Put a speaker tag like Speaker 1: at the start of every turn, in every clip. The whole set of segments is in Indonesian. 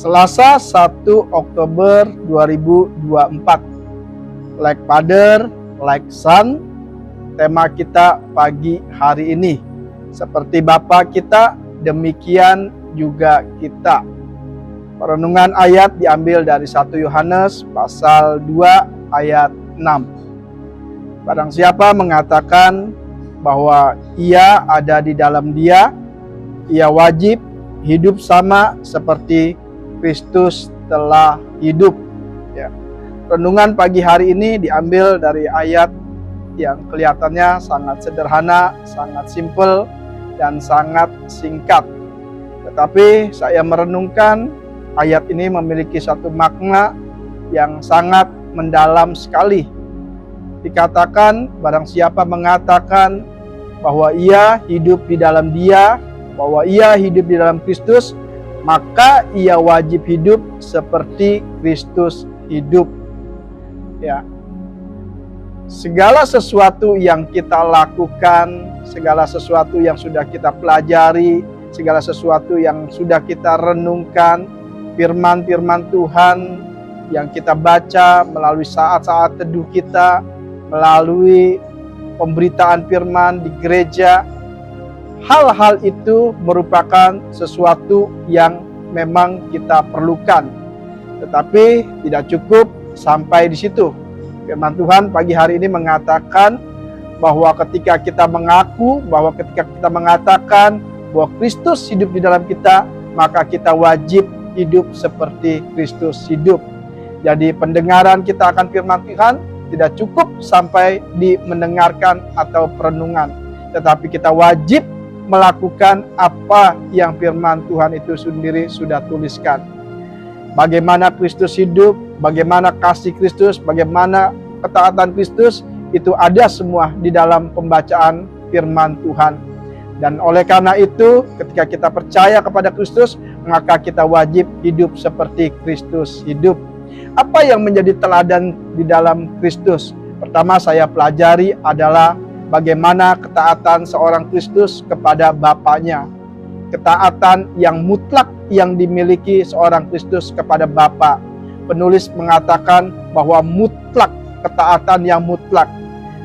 Speaker 1: Selasa 1 Oktober 2024. Like Father, like Son. Tema kita pagi hari ini, seperti Bapa kita, demikian juga kita. Perenungan ayat diambil dari 1 Yohanes pasal 2 ayat 6. Barang siapa mengatakan bahwa ia ada di dalam Dia, ia wajib hidup sama seperti Kristus telah hidup. Ya. Renungan pagi hari ini diambil dari ayat yang kelihatannya sangat sederhana, sangat simpel, dan sangat singkat. Tetapi saya merenungkan ayat ini memiliki satu makna yang sangat mendalam sekali. Dikatakan, barang siapa mengatakan bahwa ia hidup di dalam Dia, bahwa ia hidup di dalam Kristus, maka ia wajib hidup seperti Kristus hidup. Ya. Segala sesuatu yang kita lakukan, segala sesuatu yang sudah kita pelajari, segala sesuatu yang sudah kita renungkan, firman-firman Tuhan yang kita baca melalui saat-saat teduh kita, melalui pemberitaan firman di gereja, hal-hal itu merupakan sesuatu yang memang kita perlukan. Tetapi tidak cukup sampai di situ. Firman Tuhan pagi hari ini mengatakan bahwa ketika kita mengaku, bahwa ketika kita mengatakan bahwa Kristus hidup di dalam kita, maka kita wajib hidup seperti Kristus hidup. Jadi pendengaran kita akan firman Tuhan tidak cukup sampai di mendengarkan atau perenungan, tetapi kita wajib melakukan apa yang firman Tuhan itu sendiri sudah tuliskan. Bagaimana Kristus hidup, bagaimana kasih Kristus, bagaimana ketaatan Kristus, itu ada semua di dalam pembacaan firman Tuhan. Dan oleh karena itu, ketika kita percaya kepada Kristus, maka kita wajib hidup seperti Kristus hidup. Apa yang menjadi teladan di dalam Kristus? Pertama saya pelajari adalah bagaimana ketaatan seorang Kristus kepada Bapaknya. Ketaatan yang mutlak yang dimiliki seorang Kristus kepada Bapa. Penulis mengatakan bahwa mutlak, ketaatan yang mutlak.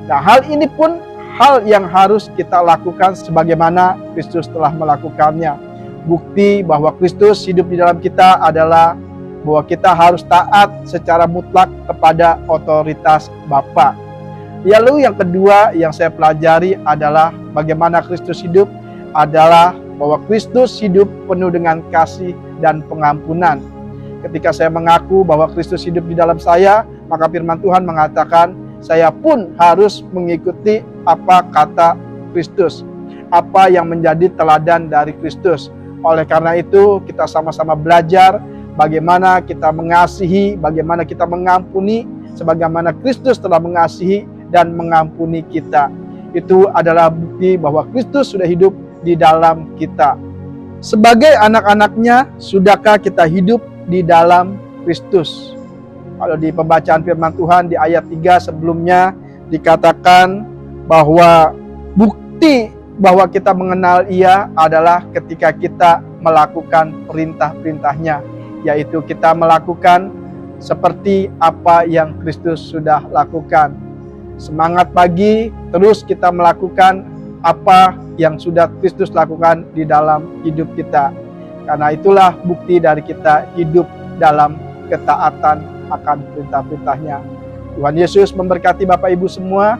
Speaker 1: Nah, hal ini pun hal yang harus kita lakukan sebagaimana Kristus telah melakukannya. Bukti bahwa Kristus hidup di dalam kita adalah bahwa kita harus taat secara mutlak kepada otoritas Bapa. Lalu yang kedua yang saya pelajari adalah bagaimana Kristus hidup adalah bahwa Kristus hidup penuh dengan kasih dan pengampunan. Ketika saya mengaku bahwa Kristus hidup di dalam saya, maka firman Tuhan mengatakan saya pun harus mengikuti apa kata Kristus, apa yang menjadi teladan dari Kristus. Oleh karena itu kita sama-sama belajar bagaimana kita mengasihi, bagaimana kita mengampuni, sebagaimana Kristus telah mengasihi dan mengampuni kita. Itu adalah bukti bahwa Kristus sudah hidup di dalam kita. Sebagai anak-anaknya, sudahkah kita hidup di dalam Kristus? Kalau di pembacaan firman Tuhan di ayat 3 sebelumnya dikatakan bahwa bukti bahwa kita mengenal Ia adalah ketika kita melakukan perintah-perintahnya, yaitu kita melakukan seperti apa yang Kristus sudah lakukan. Semangat pagi, terus kita melakukan apa yang sudah Kristus lakukan di dalam hidup kita. Karena itulah bukti dari kita hidup dalam ketaatan akan perintah-perintahnya. Tuhan Yesus memberkati Bapak Ibu semua.